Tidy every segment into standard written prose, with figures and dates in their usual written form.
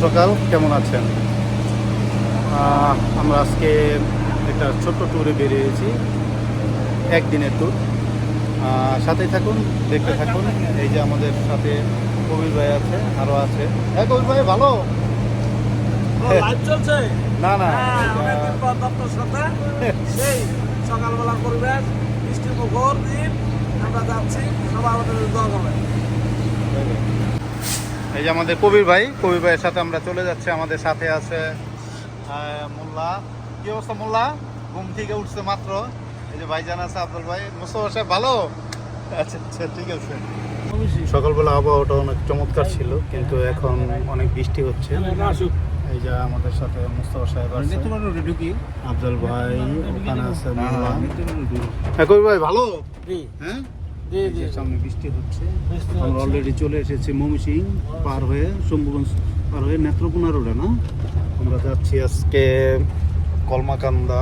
সকাল, কেমন আছেন? আমরা আজকে একটা ছোট্ট ট্যুরে বেরিয়েছি, একদিনের ট্যুর। সাথেই থাকুন, দেখতে থাকুন। এই যে আমাদের সাথে কবির ভাই আছে, আরও আছে। হ্যাঁ কবির ভাই, ভালো? লাইভ চলছে না না, অনেকদিন পর আপনার সাথে সেই সকালবেলা পরিবেশ, বৃষ্টির মুখর দিন আমরা যাচ্ছি, সবাই আমাদের দোয়া করবেন। এই যে আমাদের কবির ভাইয়ের সাথে আমরা চলে যাচ্ছি। আমাদের সাথে আছে মোল্লা। কি অবস্থা মোল্লা? ঘুম থেকে উঠছে মাত্র। এই যে ভাইজান আছে, আব্দুল ভাই। মুস্তফা সাহেব ভালো? আচ্ছা আচ্ছা, ঠিক আছে। সকালবেলা আবহাওয়াটা অনেক চমৎকার ছিল, কিন্তু এখন অনেক বৃষ্টি হচ্ছে। এই যে আমাদের সাথে মুস্তফা সাহেব আছে, আফজল ভাই ওখানে আছে, মোল্লা। হ্যাঁ কবির ভাই, ভালো? হ্যাঁ, সামনে বৃষ্টি হচ্ছে। আমরা অলরেডি চলে এসেছি ময়মনসিংহ পার হয়ে, শম্ভুগঞ্জ পার হয়ে নেত্রকোনা রোডে। না, আমরা যাচ্ছি আজকে কলমাকান্দা,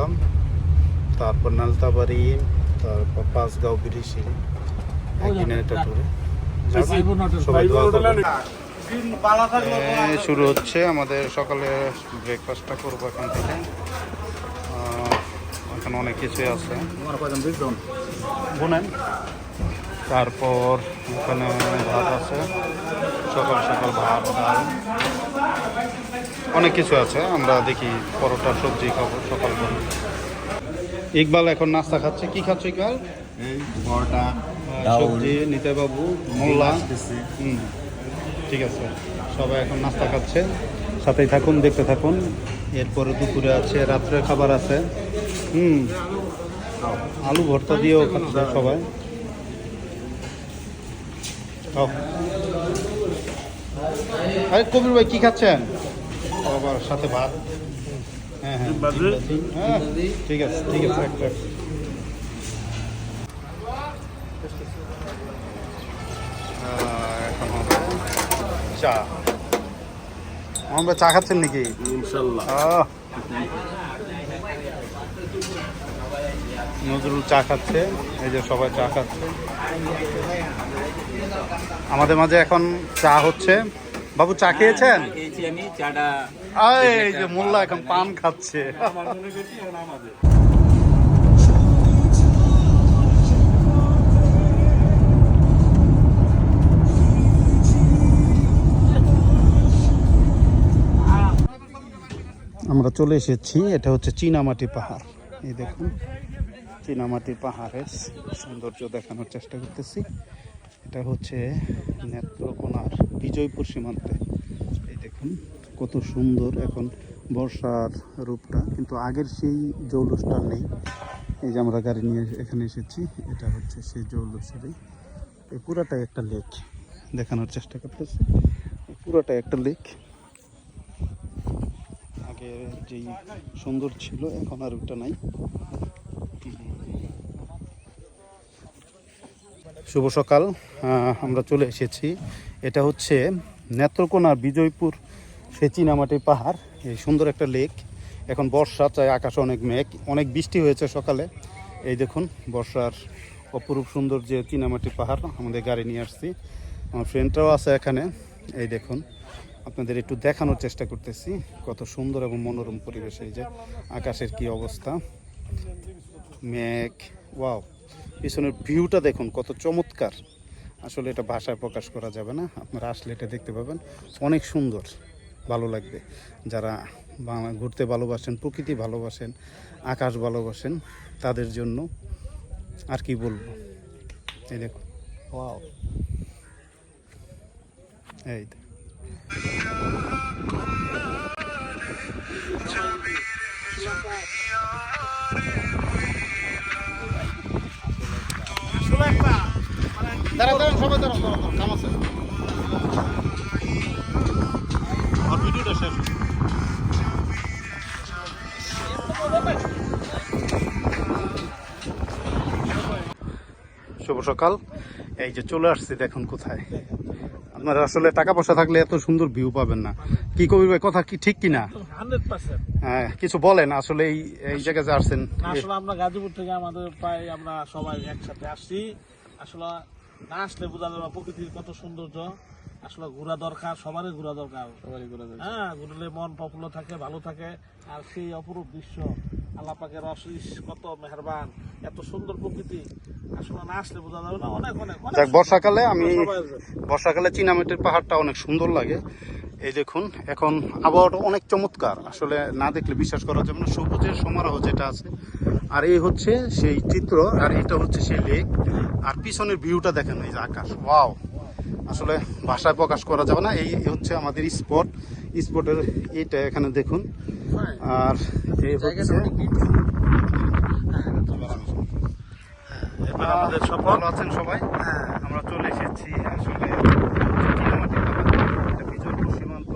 তারপর নালতাবাড়ি, তারপর পাঁচগাঁও, বিরিশি। একদিনের একটা ট্যুরে সবাই দোয়া করবেন। শুরু হচ্ছে আমাদের সকালে ব্রেকফাস্টটা করবো এখান থেকে। এখানে অনেক কিছুই আছে, বুনেন। তারপর ওখানে ভাত আছে, সকাল সকাল ভাত, ডাল, অনেক কিছু আছে। আমরা দেখি পরোটা সবজি খাবো সকাল করে। ইকবাল এখন নাস্তা খাচ্ছে। কি খাচ্ছে ইকবাল? পরোটা, সবজি। নিতে বাবু, মোল্লা। ঠিক আছে, সবাই এখন নাস্তা খাচ্ছে। সাথেই থাকুন, দেখতে থাকুন। এরপরে দুপুরে আছে, রাত্রে খাবার আছে। আলু ভর্তা দিয়েও খাচ্ছে সবাই। আরে কবির ভাই কি খাচ্ছেন? আবার সাথে ভাত। হ্যাঁ হ্যাঁ, হ্যাঁ ঠিক আছে ঠিক আছে। একটা এখন হবে চা। আমরা চা খাচ্ছেন নাকি? ইনশাল্লাহ। নজরুল চা খাচ্ছে। এই যে সবাই চা খাচ্ছে। আমাদের মাঝে এখন চা হচ্ছে। বাবু চা খেয়েছেন? এই যে মোল্লা এখন পান খাচ্ছে। আমরা চলে এসেছি, এটা হচ্ছে চীনামাটি পাহাড়। এই দেখুন, চীনামাটি পাহাড়ের সৌন্দর্য দেখানোর চেষ্টা করতেছি। এটা হচ্ছে নেত্রকোনার বিজয়পুর সীমান্তে। এই দেখুন কত সুন্দর এখন বর্ষার রূপটা, কিন্তু আগের সেই জৌলুসটা নেই। এই যে আমরা গাড়ি নিয়ে এখানে এসেছি, এটা হচ্ছে সেই জৌলুসেরই। এই পুরাটাই একটা লেক, দেখানোর চেষ্টা করতেছি। পুরাটাই একটা লেক। আগে যেই সুন্দর ছিল, এখন আর ওটা নাই। শুভ সকাল, আমরা চলে এসেছি। এটা হচ্ছে নেত্রকোনার বিজয়পুর সেই চীনামাটির পাহাড়। এই সুন্দর একটা লেক। এখন বর্ষা, চাই আকাশে অনেক মেঘ, অনেক বৃষ্টি হয়েছে সকালে। এই দেখুন বর্ষার অপরূপ সুন্দর যে চীনামাটির পাহাড়। আমাদের গাড়ি নিয়ে আসছি, আমার ফ্রেন্ডরাও আছে এখানে। এই দেখুন, আপনাদের একটু দেখানোর চেষ্টা করতেছি কত সুন্দর এবং মনোরম পরিবেশ। এই যে আকাশের কি অবস্থা, মেঘ, ওয়াও! পিছনের ভিউটা দেখুন কত চমৎকার। আসলে এটা ভাষায় প্রকাশ করা যাবে না, আপনারা আসলে এটা দেখতে পাবেন। অনেক সুন্দর, ভালো লাগবে। যারা ঘুরতে ভালোবাসেন, প্রকৃতি ভালোবাসেন, আকাশ ভালোবাসেন, তাদের জন্য আর কি বলবো। এই দেখুন, ওয়াও! এই দাঁড়ান সবাই, দাঁড়ান, কাম আছে। আর ভিডিওটা শেষ। শুভ সকাল। এই যে চলে আসছি, দেখুন কোথায়। আপনারা আসলে টাকা পয়সা থাকলে এত সুন্দর ভিউ পাবেন না। কি কবির ভাই, কথা কি ঠিক কিনা? 100%। হ্যাঁ, কিছু বলেন। আসলে এই জায়গায় যে আসছেন, আসলে আমরা গাজীপুর থেকে আমাদের প্রায় আমরা সবাই একসাথে আসছি। আসলে না আসলে বোঝা যাবে প্রকৃতির কত সৌন্দর্য। আসলে ঘোরা দরকার, সবারই ঘোরা দরকার। হ্যাঁ, ঘুরলে মন প্রফুল্ল থাকে, ভালো থাকে। আর সেই অপরূপ দৃশ্য, আল্লাহ পাকের অশেষ কত মেহেরবান, এত সুন্দর প্রকৃতি, আসলে না আসলে বোঝা যাবে না। অনেক অনেক অনেক যাক, বর্ষাকালে সবাই আসবে। বর্ষাকালে চীনামাটির পাহাড়টা অনেক সুন্দর লাগে। এই দেখুন, এখন আবহাওয়াটা অনেক চমৎকার, আসলে না দেখলে বিশ্বাস করা যাবে না। সবুজের সমারোহ যেটা আছে, আর এই হচ্ছে সেই চিত্র, আর এটা হচ্ছে সেই লেক, আর পিছনের ভিউটা দেখেন, এই যে আকাশ, ওয়াও, আসলে ভাষায় প্রকাশ করা যাবে না। এই হচ্ছে আমাদের স্পটের এইটা, এখানে দেখুন। আর এই হচ্ছে এবার আমাদের সফল। ভালো আছেন সবাই? হ্যাঁ, আমরা চলে এসেছি আসলে চীনামাটি পাহাড়, এটা বিজয়পুর সীমান্ত।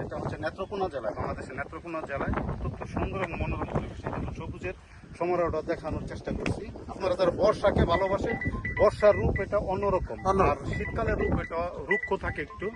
এটা হচ্ছে নেত্রকোনা জেলায়, বাংলাদেশের নেত্রকোনা জেলায়। অত্যন্ত সুন্দর এবং মনোরম পরিবেশ। এই দেখুন, সবুজের সমারোহটা দেখানোর চেষ্টা করছি। আপনারা যারা বর্ষাকে ভালোবাসেন, বর্ষার রূপ এটা অন্যরকম, আর শীতকালের রূপ এটা রুক্ষ থাকে একটু।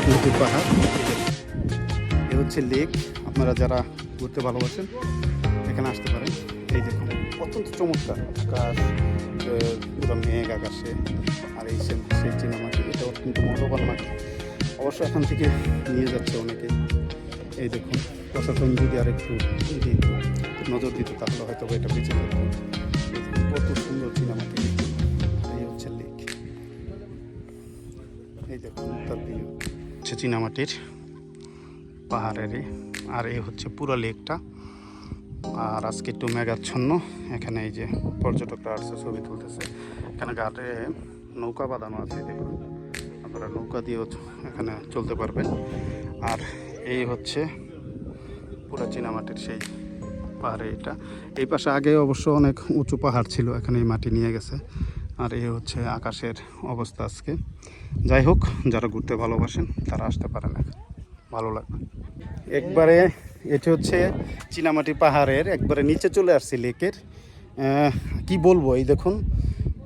নদীর পাহাড়, এ হচ্ছে লেক। আপনারা যারা ঘুরতে ভালোবাসেন এখানে আসতে পারেন। এই দেখুন, অত্যন্ত চমৎকার আকাশ, পুরো মেঘ আকাশে, আর এই সেই চীনামাটি, এটা অত্যন্ত মূল্যবান মাটি। অবশ্য এখান থেকে নিয়ে যাচ্ছে অনেকে। এই দেখুন, প্রশাসন যদি আর একটু নজর দিত তাহলে হয়তো এটা বেঁচে যেত। কত সুন্দর চীনামাটি, এই হচ্ছে লেক। এই দেখুন তার ভিউ হচ্ছে চীনামাটির পাহাড়ের, আর এই হচ্ছে পুরো লেকটা। আর আজকে একটু মেঘাচ্ছন্ন, এখানে এই যে পর্যটকরা আসছে, ছবি তুলতেছে। এখানে ঘাটে নৌকা বাঁধানো আছে, দেখুন, আপনারা নৌকা দিয়েও এখানে চলতে পারবেন। আর এই হচ্ছে পুরো চীনামাটির সেই পাহাড়ে এটা। এই পাশে আগে অবশ্য অনেক উঁচু পাহাড় ছিল, এখানে এই মাটি নিয়ে গেছে। আর এই হচ্ছে আকাশের অবস্থা আজকে। যাই হোক, যারা ঘুরতে ভালোবাসেন তারা আসতে পারেন, ভালো লাগবে। একবারে এটি হচ্ছে চীনামাটি পাহাড়ের একবারে নিচে চলে আসছি লেকের। কি বলবো, এই দেখুন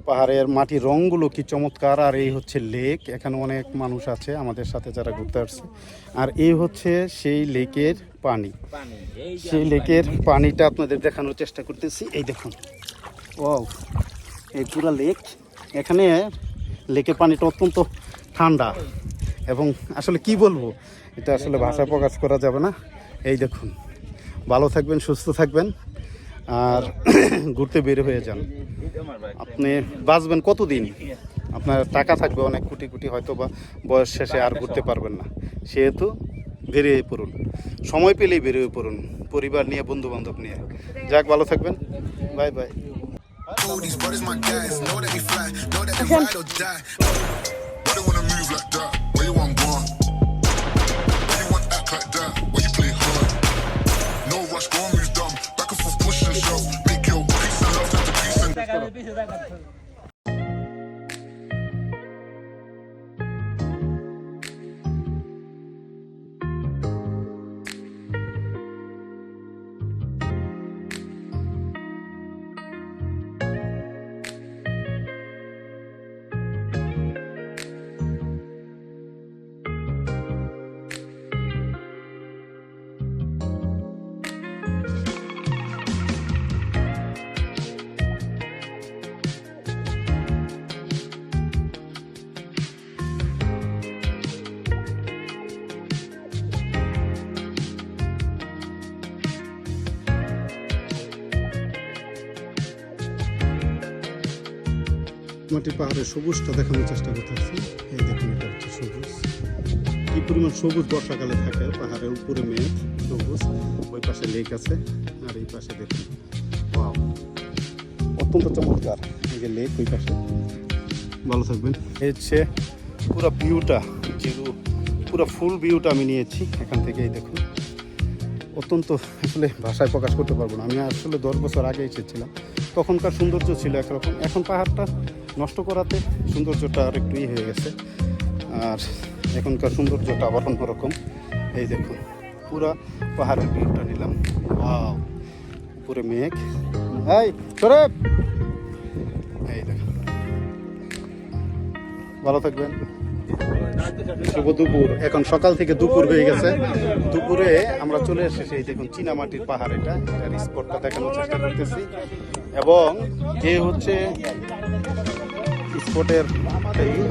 পাহাড়ের মাটির রঙগুলো কি চমৎকার। আর এই হচ্ছে লেক, এখানে অনেক মানুষ আছে আমাদের সাথে যারা ঘুরতে আসছে। আর এই হচ্ছে সেই লেকের পানি, সেই লেকের পানিটা আপনাদের দেখানোর চেষ্টা করতেছি। এই দেখুন, ও এই পুরা লেক, এখানে লেকের পানিটা অত্যন্ত ঠান্ডা, এবং আসলে কি বলবো, এটা আসলে ভাষায় প্রকাশ করা যাবে না। এই দেখুন, ভালো থাকবেন, সুস্থ থাকবেন, আর ঘুরতে বের হয়ে যান। আপনি বাঁচবেন কতদিন, আপনার টাকা থাকবে অনেক কোটি কোটি, হয়তো বা বয়স শেষে আর ঘুরতে পারবেন না। সেহেতু বেরিয়ে পড়ুন, সময় পেলেই বেরিয়ে পড়ুন, পরিবার নিয়ে, বন্ধু বান্ধব নিয়ে। যাক, ভালো থাকবেন, bye bye. These brothers my guys, know that we fly, know that they ride or die. Why they wanna move like that? Where you want gone? Why you want act like that? Why you play hard? No rush, go on, move dumb. Back and forth, push and shove. Make your peace and love turn to peace and মাটির পাহাড়ের সবুজটা দেখানোর চেষ্টা করতেছি। এই দেখুন, এটা হচ্ছে সবুজ, কি পরিমাণ সবুজ বর্ষাকালে থাকে। পাহাড়ের উপরে মেঘ, সবুজ, ওই পাশে লেক আছে, আর এই পাশে দেখুন ওয়াও, অত্যন্ত চমৎকার। এই যে লেক ওই পাশে। ভালো থাকবেন। এই হচ্ছে পুরো ভিউটা, পুরো ফুল ভিউটা আমি নিয়েছি এখান থেকে। এই দেখুন, অত্যন্ত আসলে ভাষায় প্রকাশ করতে পারবো না। আমি আসলে 10 বছর আগে এসেছিলাম, তখনকার সৌন্দর্য ছিল একরকম, এখন পাহাড়টা নষ্ট করাতে সৌন্দর্যটা আর একটু হয়ে গেছে, আর এখনকার সৌন্দর্যটা আবার অন্যরকম। এই দেখুন, পুরা পাহাড়ের ভিউটা নিলাম। ওয়াও, উপরে মেঘ। এই সরে, এই দেখুন। ভালো থাকবেন। শুভ দুপুর। এখন সকাল থেকে দুপুর হয়ে গেছে। দুপুরে আমরা চলে এসেছি এই দেখুন চীনামাটির পাহাড়, এটার স্পটটা দেখানোর চেষ্টা করতেছি। এবং এ হচ্ছে স্পটের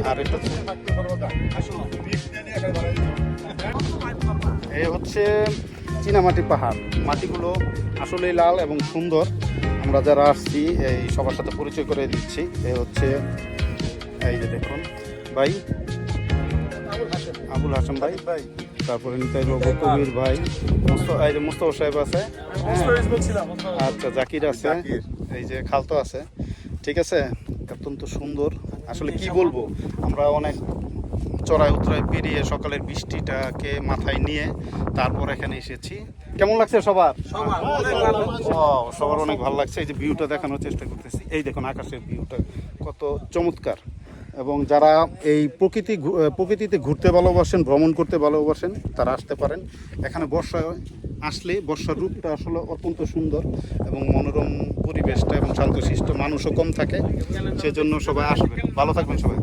আর এটা এ হচ্ছে চীনামাটির পাহাড়। মাটিগুলো আসলেই লাল এবং সুন্দর। আমরা যারা আসছি এই সবার সাথে পরিচয় করে দিচ্ছি। এ হচ্ছে এই যে দেখুন ভাই, আবুল হাসান ভাই, তারপরে নিতাই বাবু, কবির ভাই, মুস্তফা সাহেব আছে, আচ্ছা জাকির আছে, এই যে খালতো আছে। ঠিক আছে, অত্যন্ত সুন্দর। আসলে কি বলবো, আমরা অনেক চড়াই উতরাই পেরিয়ে সকালের বৃষ্টিটাকে মাথায় নিয়ে তারপর এখানে এসেছি। কেমন লাগছে সবার? সবার অনেক ভালো লাগছে। এই যে ভিউটা দেখানোর চেষ্টা করতেছি। এই দেখুন আকাশের ভিউটা কত চমৎকার। এবং যারা এই প্রকৃতিতে ঘুরতে ভালোবাসেন, ভ্রমণ করতে ভালোবাসেন, তারা আসতে পারেন এখানে। বর্ষায় আসলে বর্ষার রূপটা আসলে অত্যন্ত সুন্দর এবং মনোরম পরিবেশটা, এবং শান্তশিষ্ট, মানুষও কম থাকে, সেজন্য সবাই আসবেন। ভালো থাকবেন সবাই।